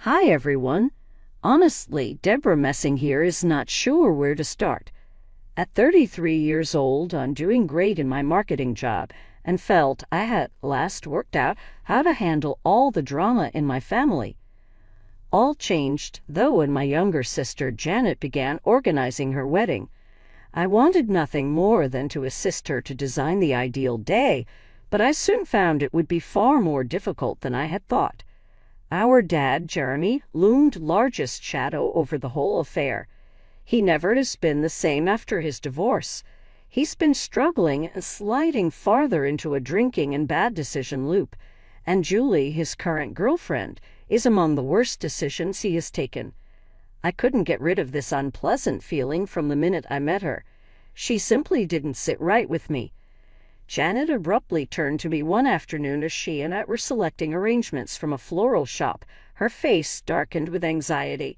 Hi everyone. Honestly, Deborah Messing here is not sure where to start. At 33 years old, I'm doing great in my marketing job and felt I had last worked out how to handle all the drama in my family. All changed, though, when my younger sister Janet began organizing her wedding. I wanted nothing more than to assist her to design the ideal day, but I soon found it would be far more difficult than I had thought. Our dad, Jeremy, loomed largest shadow over the whole affair. He never has been the same after his divorce. He's been struggling and sliding farther into a drinking and bad decision loop. And Julie, his current girlfriend, is among the worst decisions he has taken. I couldn't get rid of this unpleasant feeling from the minute I met her. She simply didn't sit right with me. Janet abruptly turned to me one afternoon as she and I were selecting arrangements from a floral shop, her face darkened with anxiety.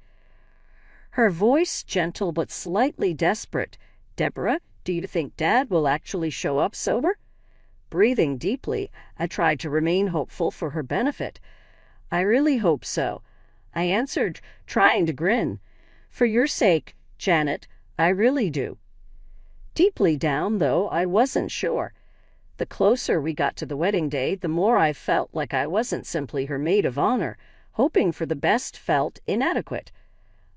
Her voice gentle but slightly desperate. "Deborah, do you think Dad will actually show up sober?" Breathing deeply, I tried to remain hopeful for her benefit. "I really hope so," I answered, trying to grin. "For your sake, Janet, I really do." Deeply down, though, I wasn't sure. The closer we got to the wedding day, the more I felt like I wasn't simply her maid of honor. Hoping for the best felt inadequate.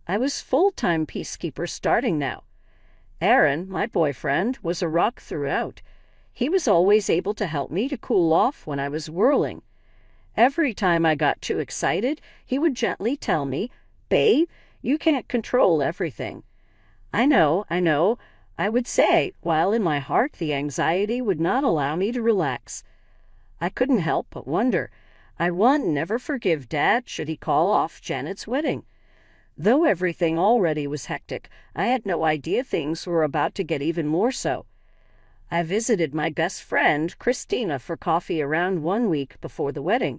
I was full-time peacekeeper starting now. Aaron, my boyfriend, was a rock throughout. He was always able to help me to cool off when I was whirling. Every time I got too excited, he would gently tell me, "Babe, you can't control everything." I know, I would say, while in my heart the anxiety would not allow me to relax. I couldn't help but wonder. I never forgive Dad should he call off Janet's wedding. Though everything already was hectic, I had no idea things were about to get even more so. I visited my best friend, Christina, for coffee around 1 week before the wedding.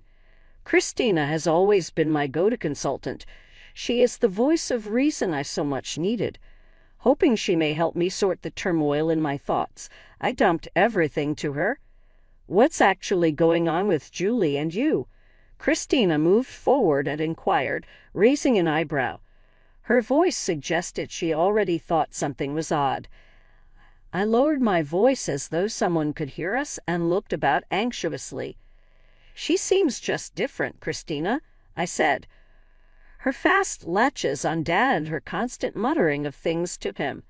Christina has always been my go-to consultant. She is the voice of reason I so much needed. Hoping she may help me sort the turmoil in my thoughts, I dumped everything to her. "What's actually going on with Julie and you?" Christina moved forward and inquired, raising an eyebrow. Her voice suggested she already thought something was odd. I lowered my voice as though someone could hear us and looked about anxiously. "She seems just different, Christina," I said. Her fast latches on Dad and her constant muttering of things to him.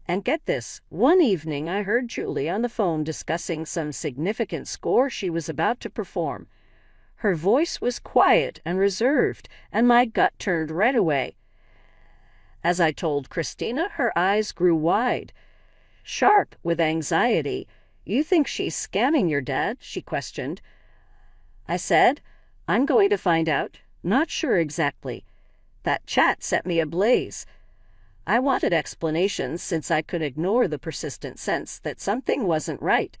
And get this, one evening I heard Julie on the phone discussing some significant score she was about to perform. Her voice was quiet and reserved, and my gut turned right away. As I told Christina, her eyes grew wide, sharp with anxiety. "You think she's scamming your dad?" she questioned. I said, "I'm going to find out. Not sure exactly." That chat set me ablaze. I wanted explanations since I could ignore the persistent sense that something wasn't right.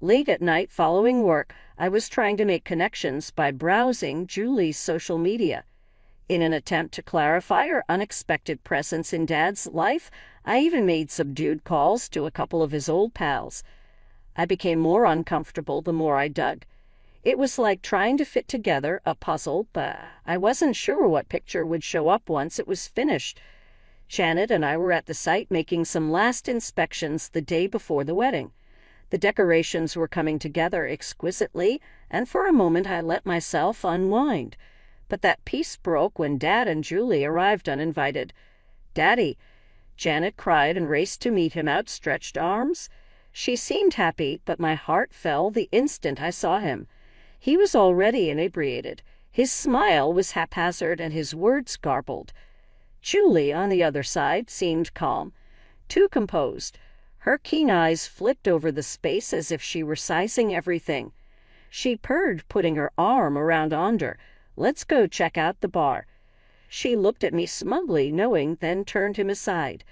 Late at night following work, I was trying to make connections by browsing Julie's social media. In an attempt to clarify her unexpected presence in Dad's life, I even made subdued calls to a couple of his old pals. I became more uncomfortable the more I dug. It was like trying to fit together a puzzle, but I wasn't sure what picture would show up once it was finished. Janet and I were at the site making some last inspections the day before the wedding. The decorations were coming together exquisitely, and for a moment I let myself unwind. But that peace broke when Dad and Julie arrived uninvited. "Daddy!" Janet cried and raced to meet him, outstretched arms. She seemed happy, but my heart fell the instant I saw him. He was already inebriated. His smile was haphazard and his words garbled. Julie, on the other side, seemed calm, too composed. Her keen eyes flicked over the space as if she were sizing everything. She purred, putting her arm around Onder. "Let's go check out the bar." She looked at me smugly, knowing, then turned him aside.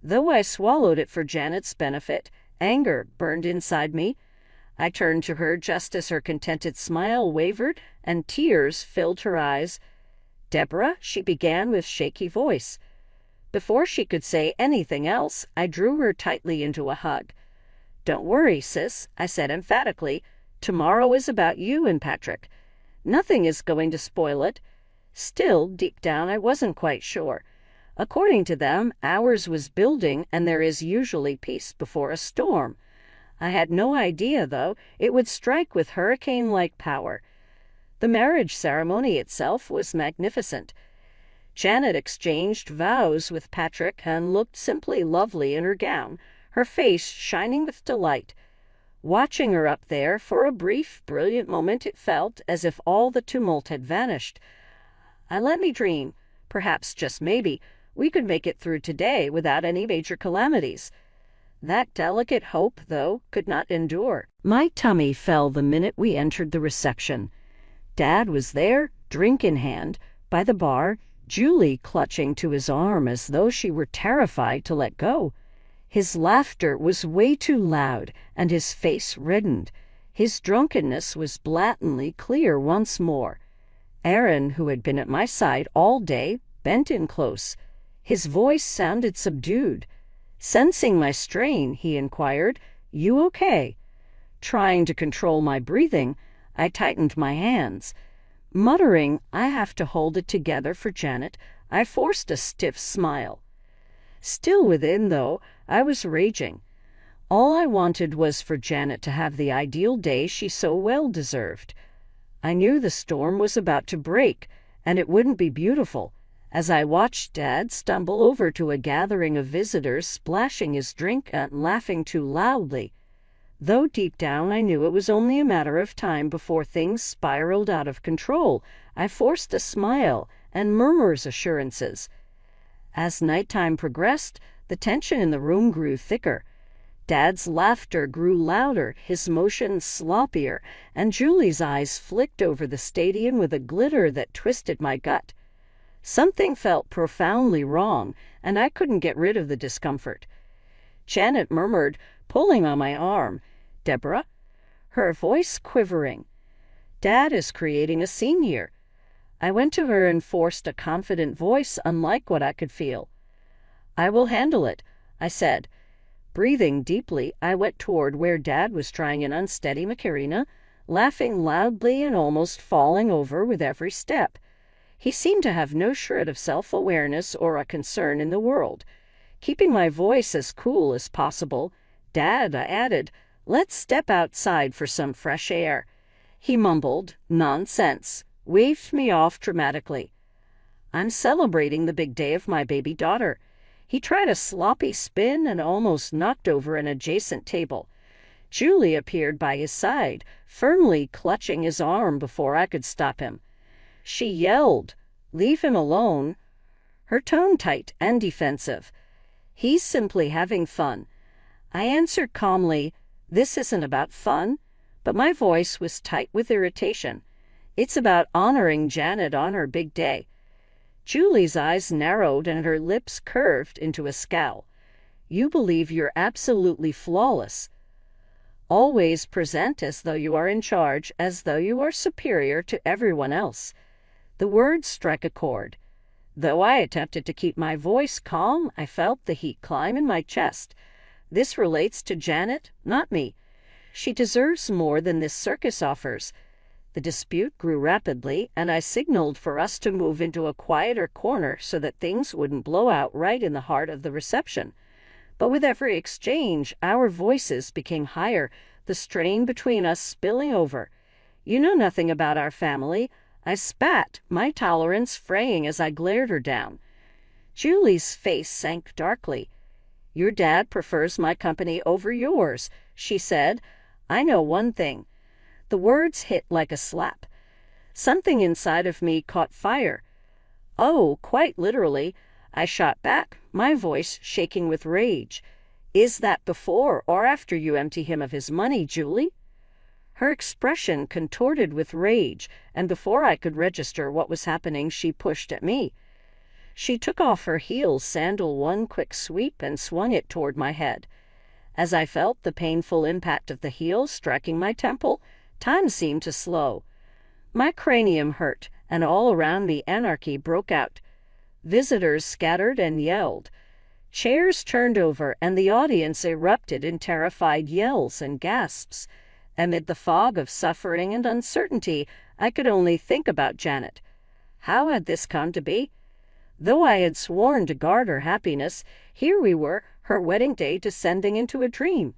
Though I swallowed it for Janet's benefit, anger burned inside me. I turned to her just as her contented smile wavered and tears filled her eyes. "Deborah," she began with shaky voice. Before she could say anything else, I drew her tightly into a hug. "Don't worry, sis," I said emphatically. "Tomorrow is about you and Patrick. Nothing is going to spoil it." Still, deep down, I wasn't quite sure. According to them, ours was building, and there is usually peace before a storm. I had no idea, though, it would strike with hurricane-like power. The marriage ceremony itself was magnificent. Janet exchanged vows with Patrick and looked simply lovely in her gown, her face shining with delight. Watching her up there, for a brief, brilliant moment it felt as if all the tumult had vanished. I let me dream, perhaps just maybe, we could make it through today without any major calamities. That delicate hope, though, could not endure. My tummy fell the minute we entered the reception. Dad was there, drink in hand, by the bar, Julie clutching to his arm as though she were terrified to let go. His laughter was way too loud, and his face reddened. His drunkenness was blatantly clear once more. Aaron, who had been at my side all day, bent in close. His voice sounded subdued. Sensing my strain, he inquired, "You okay?" Trying to control my breathing, I tightened my hands. Muttering, "I have to hold it together for Janet," I forced a stiff smile. Still within, though, I was raging. All I wanted was for Janet to have the ideal day she so well deserved. I knew the storm was about to break, and it wouldn't be beautiful. As I watched Dad stumble over to a gathering of visitors, splashing his drink and laughing too loudly. Though deep down I knew it was only a matter of time before things spiraled out of control, I forced a smile and murmurs assurances. As nighttime progressed, the tension in the room grew thicker. Dad's laughter grew louder, his motions sloppier, and Julie's eyes flicked over the stadium with a glitter that twisted my gut. Something felt profoundly wrong, and I couldn't get rid of the discomfort. Janet murmured, pulling on my arm, "Deborah?" her voice quivering. "Dad is creating a scene here." I went to her and forced a confident voice unlike what I could feel. "I will handle it," I said. Breathing deeply, I went toward where Dad was trying an unsteady Macarena, laughing loudly and almost falling over with every step. He seemed to have no shred of self-awareness or a concern in the world. Keeping my voice as cool as possible, "Dad," I added, "let's step outside for some fresh air." He mumbled, "Nonsense," waved me off dramatically. "I'm celebrating the big day of my baby daughter." He tried a sloppy spin and almost knocked over an adjacent table. Julie appeared by his side, firmly clutching his arm before I could stop him. She yelled, "Leave him alone," her tone tight and defensive. "He's simply having fun." I answered calmly, "This isn't about fun," but my voice was tight with irritation. "It's about honoring Janet on her big day." Julie's eyes narrowed and her lips curved into a scowl. "You believe you're absolutely flawless. Always present as though you are in charge, as though you are superior to everyone else." The words struck a chord. Though I attempted to keep my voice calm, I felt the heat climb in my chest. This relates to Janet, not me. She deserves more than this circus offers. The dispute grew rapidly, and I signaled for us to move into a quieter corner so that things wouldn't blow out right in the heart of the reception. But with every exchange, our voices became higher, the strain between us spilling over. "You know nothing about our family," I spat, my tolerance fraying as I glared her down. Julie's face sank darkly. "Your dad prefers my company over yours," she said. "I know one thing." The words hit like a slap. Something inside of me caught fire. "Oh, quite literally," I shot back, my voice shaking with rage. "Is that before or after you empty him of his money, Julie?" Her expression contorted with rage, and before I could register what was happening, she pushed at me. She took off her heels sandal one quick sweep and swung it toward my head. As I felt the painful impact of the heel striking my temple, time seemed to slow. My cranium hurt, and all around me anarchy broke out. Visitors scattered and yelled. Chairs turned over, and the audience erupted in terrified yells and gasps. Amid the fog of suffering and uncertainty, I could only think about Janet. How had this come to be? Though I had sworn to guard her happiness, here we were, her wedding day descending into a dream.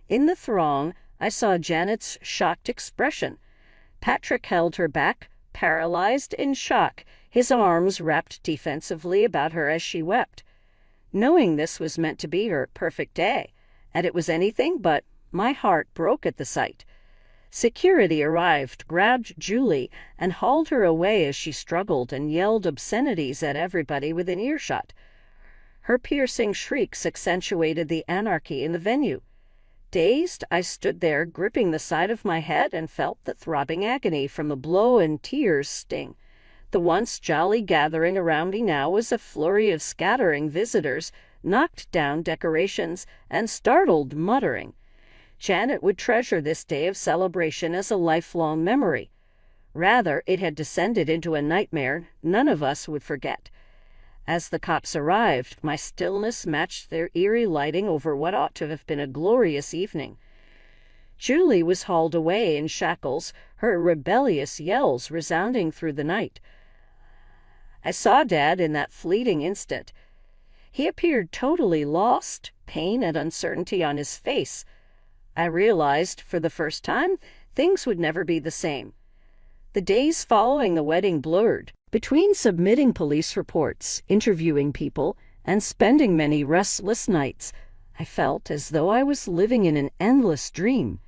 In the throng, I saw Janet's shocked expression. Patrick held her back, paralyzed in shock, his arms wrapped defensively about her as she wept. Knowing this was meant to be her perfect day, and it was anything but, my heart broke at the sight. Security arrived, grabbed Julie, and hauled her away as she struggled and yelled obscenities at everybody within earshot. Her piercing shrieks accentuated the anarchy in the venue. Dazed, I stood there, gripping the side of my head, and felt the throbbing agony from the blow and tears sting. The once jolly gathering around me now was a flurry of scattering visitors, knocked down decorations, and startled muttering. Janet would treasure this day of celebration as a lifelong memory. Rather, it had descended into a nightmare none of us would forget. As the cops arrived, my stillness matched their eerie lighting over what ought to have been a glorious evening. Julie was hauled away in shackles, her rebellious yells resounding through the night. I saw Dad in that fleeting instant. He appeared totally lost, pain and uncertainty on his face. I realized, for the first time, things would never be the same. The days following the wedding blurred. Between submitting police reports, interviewing people, and spending many restless nights, I felt as though I was living in an endless dream.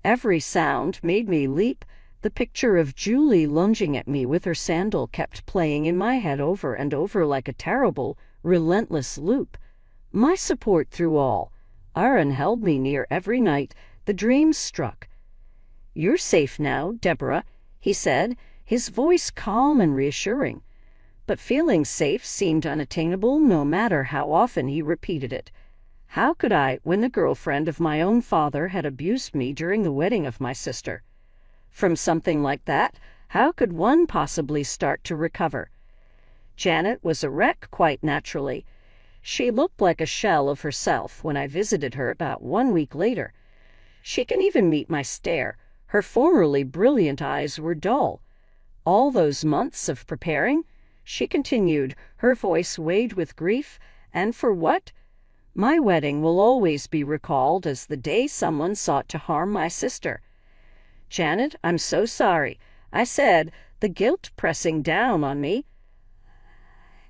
Every sound made me leap. The picture of Julie lunging at me with her sandal kept playing in my head over and over like a terrible, relentless loop. My support through all. Aaron held me near every night. The dreams struck. "You're safe now, Deborah," he said, his voice calm and reassuring. But feeling safe seemed unattainable no matter how often he repeated it. How could I, when the girlfriend of my own father had abused me during the wedding of my sister? From something like that, how could one possibly start to recover? Janet was a wreck quite naturally. She looked like a shell of herself when I visited her about 1 week later. She can even meet my stare. Her formerly brilliant eyes were dull. All those months of preparing, she continued, her voice weighed with grief, and for what? My wedding will always be recalled as the day someone sought to harm my sister. "Janet, I'm so sorry," I said, the guilt pressing down on me.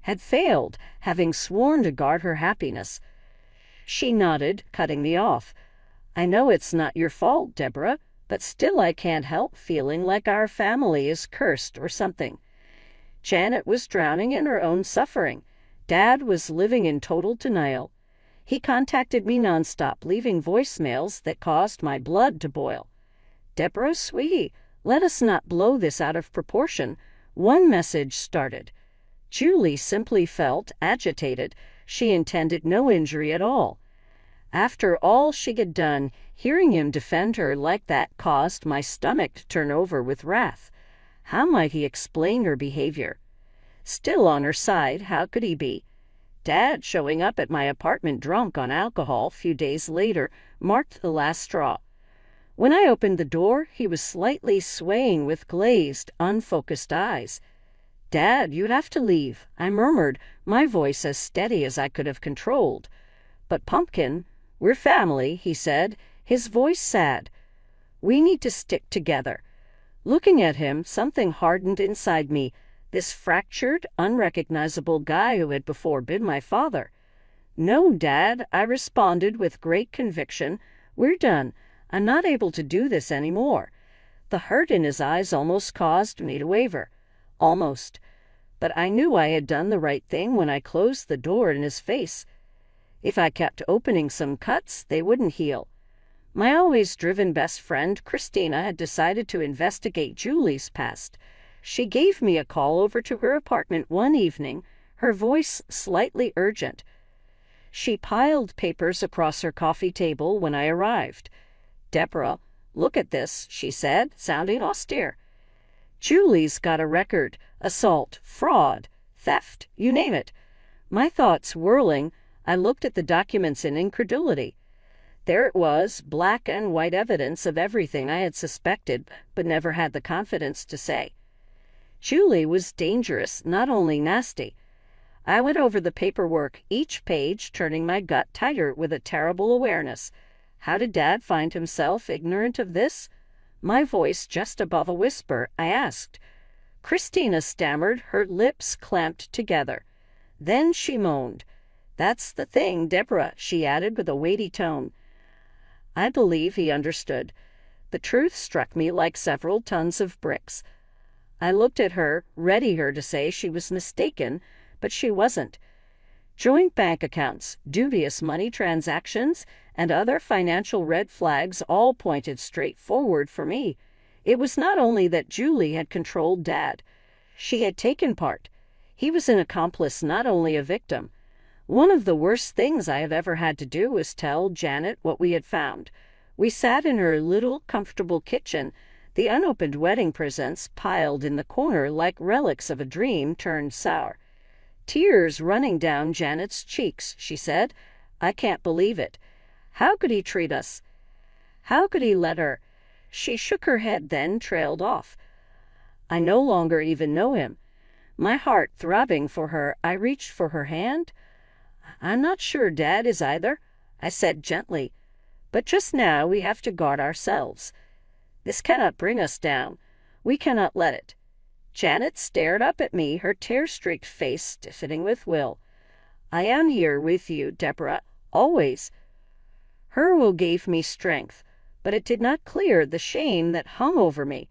Had failed, having sworn to guard her happiness. She nodded, cutting me off. "I know it's not your fault, Deborah, but still I can't help feeling like our family is cursed or something." Janet was drowning in her own suffering. Dad was living in total denial. He contacted me nonstop, leaving voicemails that caused my blood to boil. "Deborah, sweetie, let us not blow this out of proportion." One message started. Julie simply felt agitated. She intended no injury at all. After all she had done, hearing him defend her like that caused my stomach to turn over with wrath. How might he explain her behavior? Still on her side, how could he be? Dad showing up at my apartment drunk on alcohol a few days later marked the last straw. When I opened the door, he was slightly swaying with glazed, unfocused eyes. "Dad, you'd have to leave," I murmured, my voice as steady as I could have controlled. "But Pumpkin, we're family," he said, his voice sad. "We need to stick together." Looking at him, something hardened inside me, this fractured, unrecognizable guy who had before been my father. "No, Dad," I responded with great conviction. "We're done. I'm not able to do this anymore." The hurt in his eyes almost caused me to waver. Almost. But I knew I had done the right thing when I closed the door in his face. If I kept opening some cuts, they wouldn't heal. My always driven best friend, Christina, had decided to investigate Julie's past. She gave me a call over to her apartment one evening, her voice slightly urgent. She piled papers across her coffee table when I arrived. "Deborah, look at this," she said, sounding austere. "Julie's got a record, assault, fraud, theft, you name it." My thoughts whirling, I looked at the documents in incredulity. There it was, black and white evidence of everything I had suspected but never had the confidence to say. Julie was dangerous, not only nasty. I went over the paperwork, each page turning my gut tighter with a terrible awareness. How did Dad find himself ignorant of this? My voice just above a whisper, I asked. Christina stammered, her lips clamped together. Then she moaned. That's the thing, Deborah, she added with a weighty tone. I believe he understood. The truth struck me like several tons of bricks. I looked at her, ready her to say she was mistaken, but she wasn't. Joint bank accounts, dubious money transactions, and other financial red flags all pointed straight forward for me. It was not only that Julie had controlled Dad. She had taken part. He was an accomplice, not only a victim. One of the worst things I have ever had to do was tell Janet what we had found. We sat in her little, comfortable kitchen, the unopened wedding presents piled in the corner like relics of a dream turned sour. Tears running down Janet's cheeks, she said. I can't believe it. How could he treat us? How could he let her? She shook her head, then trailed off. I no longer even know him. My heart throbbing for her, I reached for her hand. I'm not sure Dad is either, I said gently. But just now we have to guard ourselves. This cannot bring us down. We cannot let it. Janet stared up at me, her tear-streaked face stiffening with will. I am here with you, Deborah, always. Her will gave me strength, but it did not clear the shame that hung over me.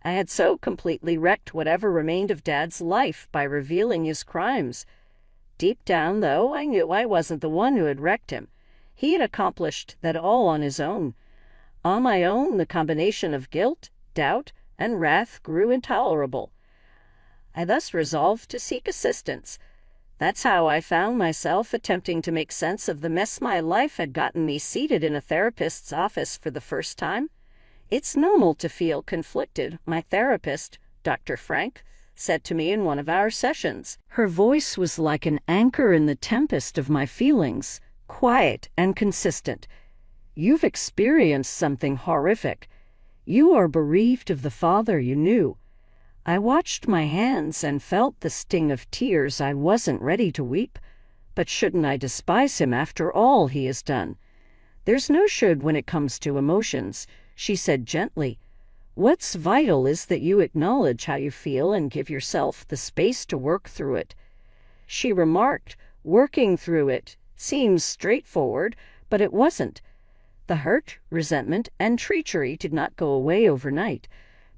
I had so completely wrecked whatever remained of Dad's life by revealing his crimes. Deep down, though, I knew I wasn't the one who had wrecked him. He had accomplished that all on his own. On my own, the combination of guilt, doubt, and wrath grew intolerable. I thus resolved to seek assistance. That's how I found myself attempting to make sense of the mess my life had gotten me seated in a therapist's office for the first time. It's normal to feel conflicted, my therapist, Dr. Frank, said to me in one of our sessions. Her voice was like an anchor in the tempest of my feelings, quiet and consistent. You've experienced something horrific. You are bereaved of the father you knew. I watched my hands and felt the sting of tears. I wasn't ready to weep. But shouldn't I despise him after all he has done? There's no should when it comes to emotions, she said gently. What's vital is that you acknowledge how you feel and give yourself the space to work through it. She remarked, working through it seems straightforward, but it wasn't. The hurt, resentment, and treachery did not go away overnight,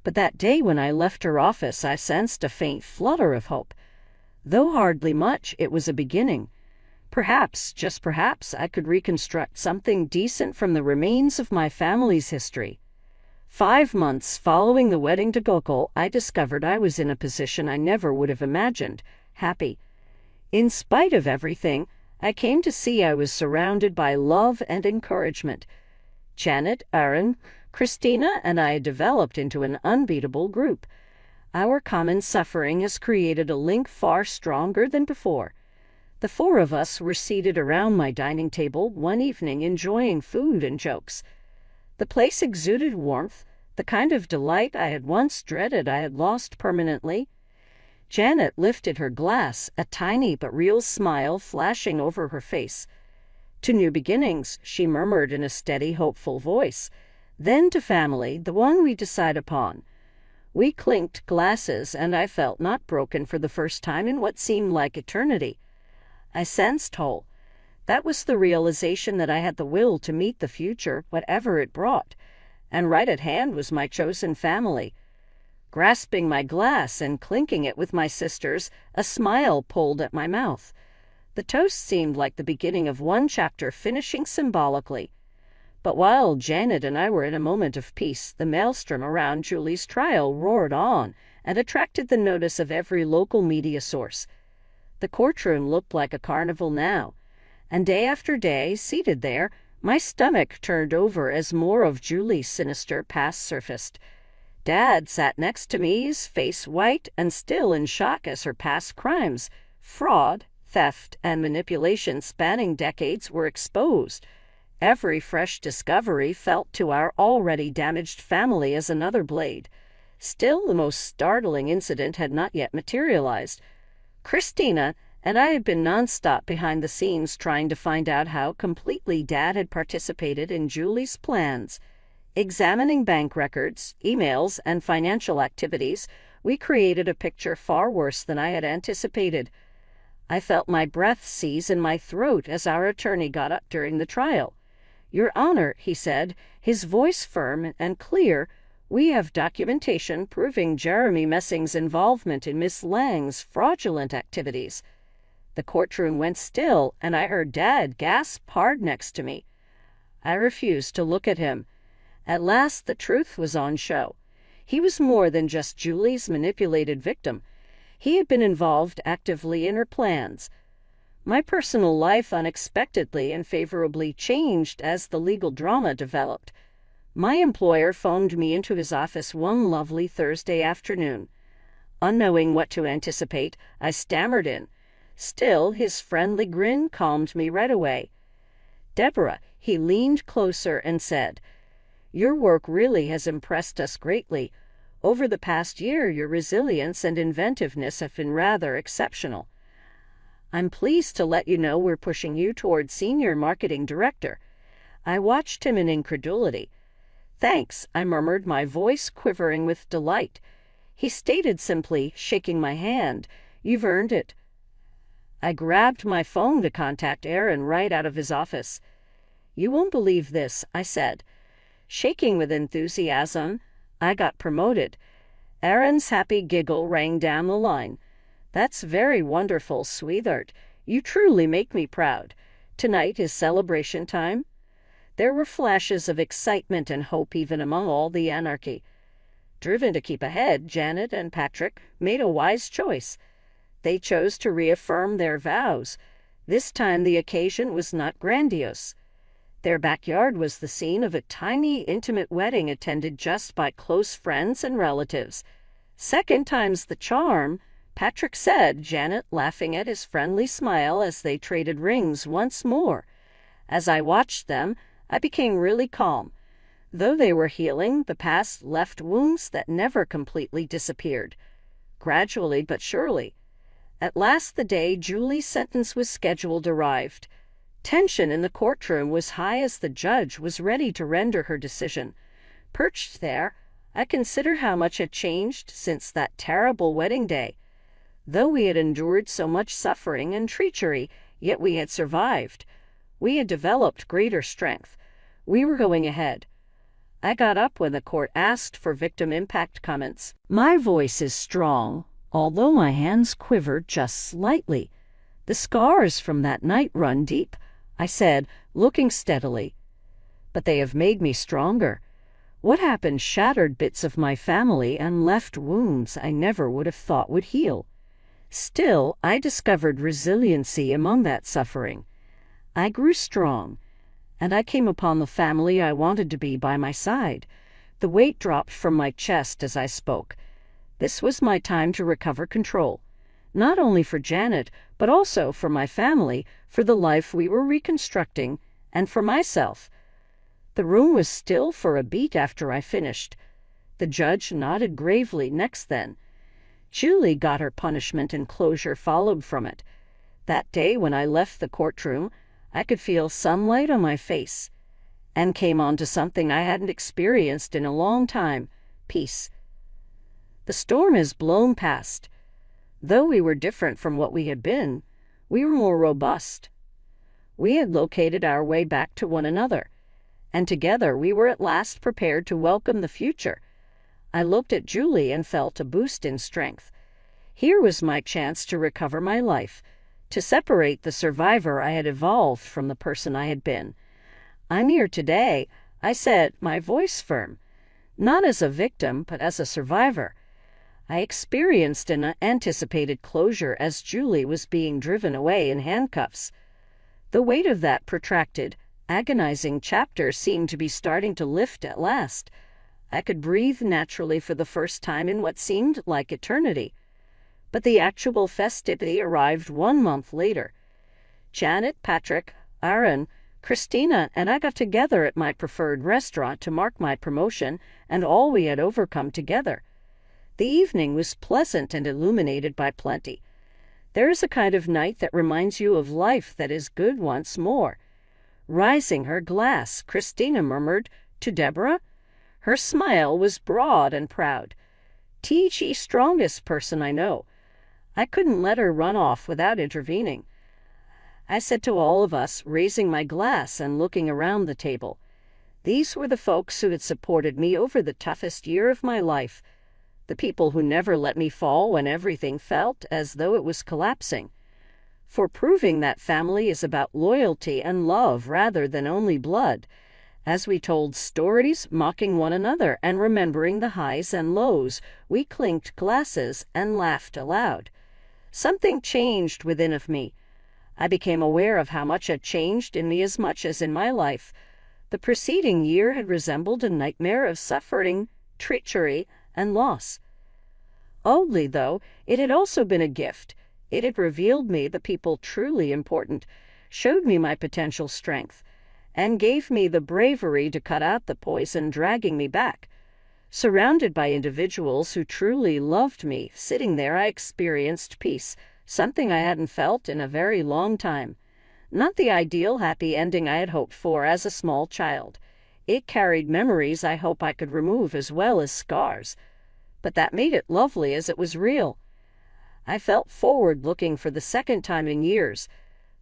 but that day when I left her office I sensed a faint flutter of hope. Though hardly much, it was a beginning. Perhaps, just perhaps, I could reconstruct something decent from the remains of my family's history. 5 months following the wedding to Gokul, I discovered I was in a position I never would have imagined, happy. In spite of everything, I came to see I was surrounded by love and encouragement. Janet, Aaron, Christina, and I developed into an unbeatable group. Our common suffering has created a link far stronger than before. The 4 of us were seated around my dining table one evening enjoying food and jokes. The place exuded warmth, the kind of delight I had once dreaded I had lost permanently. Janet lifted her glass, a tiny but real smile flashing over her face. To new beginnings, she murmured in a steady, hopeful voice. Then to family, the one we decide upon. We clinked glasses, and I felt not broken for the first time in what seemed like eternity. I sensed whole. That was the realization that I had the will to meet the future, whatever it brought, and right at hand was my chosen family. Grasping my glass and clinking it with my sisters, a smile pulled at my mouth. The toast seemed like the beginning of one chapter finishing symbolically. But while Janet and I were in a moment of peace, the maelstrom around Julie's trial roared on and attracted the notice of every local media source. The courtroom looked like a carnival now, and day after day, seated there, my stomach turned over as more of Julie's sinister past surfaced. Dad sat next to me, his face white and still in shock as her past crimes, fraud, theft, and manipulation spanning decades were exposed. Every fresh discovery felt to our already damaged family as another blade. Still, the most startling incident had not yet materialized. Christina and I had been nonstop behind the scenes trying to find out how completely Dad had participated in Julie's plans. Examining bank records, emails, and financial activities, we created a picture far worse than I had anticipated. I felt my breath seize in my throat as our attorney got up during the trial. "Your Honor," he said, his voice firm and clear, "we have documentation proving Jeremy Messing's involvement in Miss Lang's fraudulent activities." The courtroom went still, and I heard Dad gasp hard next to me. I refused to look at him. At last the truth was on show. He was more than just Julie's manipulated victim. He had been involved actively in her plans. My personal life unexpectedly and favorably changed as the legal drama developed. My employer phoned me into his office one lovely Thursday afternoon. Unknowing what to anticipate, I stammered in. Still, his friendly grin calmed me right away. "Deborah," he leaned closer and said, "your work really has impressed us greatly. Over the past year, your resilience and inventiveness have been rather exceptional. I'm pleased to let you know we're pushing you toward Senior Marketing Director." I watched him in incredulity. "Thanks," I murmured, my voice quivering with delight. He stated simply, shaking my hand, "You've earned it." I grabbed my phone to contact Aaron right out of his office. "You won't believe this," I said. Shaking with enthusiasm, "I got promoted." Aaron's happy giggle rang down the line. "That's very wonderful, sweetheart. You truly make me proud. Tonight is celebration time?" There were flashes of excitement and hope even among all the anarchy. Driven to keep ahead, Janet and Patrick made a wise choice. They chose to reaffirm their vows. This time the occasion was not grandiose. Their backyard was the scene of a tiny, intimate wedding attended just by close friends and relatives. "Second time's the charm," Patrick said, Janet laughing at his friendly smile as they traded rings once more. As I watched them, I became really calm. Though they were healing, the past left wounds that never completely disappeared. Gradually but surely. At last the day Julie's sentence was scheduled arrived. Tension in the courtroom was high as the judge was ready to render her decision. Perched there, I considered how much had changed since that terrible wedding day. Though we had endured so much suffering and treachery, yet we had survived. We had developed greater strength. We were going ahead. I got up when the court asked for victim impact comments. My voice is strong, although my hands quivered just slightly. "The scars from that night run deep," I said, looking steadily. "But they have made me stronger. What happened shattered bits of my family and left wounds I never would have thought would heal. Still, I discovered resiliency among that suffering. I grew strong, and I came upon the family I wanted to be by my side." The weight dropped from my chest as I spoke. This was my time to recover control, not only for Janet, but also for my family, for the life we were reconstructing, and for myself. The room was still for a beat after I finished. The judge nodded gravely next then. Julie got her punishment and closure followed from it. That day when I left the courtroom, I could feel sunlight on my face, and came on to something I hadn't experienced in a long time: peace. The storm has blown past. Though we were different from what we had been, we were more robust. We had located our way back to one another, and together we were at last prepared to welcome the future. I looked at Julie and felt a boost in strength. Here was my chance to recover my life, to separate the survivor I had evolved from the person I had been. "I'm here today," I said, my voice firm, "not as a victim, but as a survivor." I experienced an anticipated closure as Julie was being driven away in handcuffs. The weight of that protracted, agonizing chapter seemed to be starting to lift at last. I could breathe naturally for the first time in what seemed like eternity. But the actual festivity arrived 1 month later. Janet, Patrick, Aaron, Christina, and I got together at my preferred restaurant to mark my promotion and all we had overcome together. The evening was pleasant and illuminated by plenty. There is a kind of night that reminds you of life that is good once more. Rising her glass, Christina murmured to Deborah. Her smile was broad and proud. "T.G. strongest person I know." I couldn't let her run off without intervening. I said to all of us, raising my glass and looking around the table, these were the folks who had supported me over the toughest year of my life, the people who never let me fall when everything felt as though it was collapsing. For proving that family is about loyalty and love rather than only blood, as we told stories, mocking one another and remembering the highs and lows, we clinked glasses and laughed aloud. Something changed within of me. I became aware of how much had changed in me as much as in my life. The preceding year had resembled a nightmare of suffering, treachery, and loss. Oddly, though, it had also been a gift. It had revealed me the people truly important, showed me my potential strength, and gave me the bravery to cut out the poison dragging me back. Surrounded by individuals who truly loved me, sitting there I experienced peace, something I hadn't felt in a very long time. Not the ideal happy ending I had hoped for as a small child. It carried memories I hope I could remove as well as scars. But that made it lovely as it was real. I felt forward looking for the second time in years.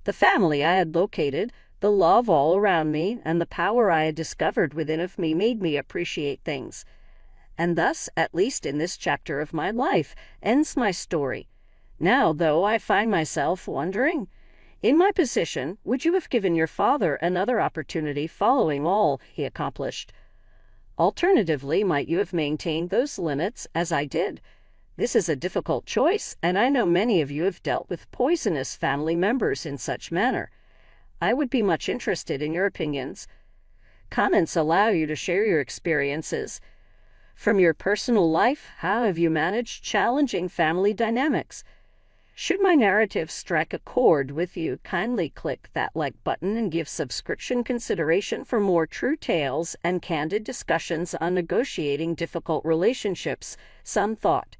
The family I had located, the love all around me, and the power I had discovered within of me made me appreciate things. And thus, at least in this chapter of my life, ends my story. Now, though, I find myself wondering, in my position, would you have given your father another opportunity following all he accomplished? Alternatively, might you have maintained those limits as I did? This is a difficult choice, and I know many of you have dealt with poisonous family members in such manner. I would be much interested in your opinions. Comments allow you to share your experiences. From your personal life, how have you managed challenging family dynamics? Should my narrative strike a chord with you, kindly click that like button and give subscription consideration for more true tales and candid discussions on negotiating difficult relationships. Some thought.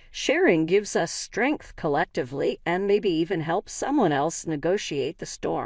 Sharing gives us strength collectively and maybe even helps someone else negotiate the storm.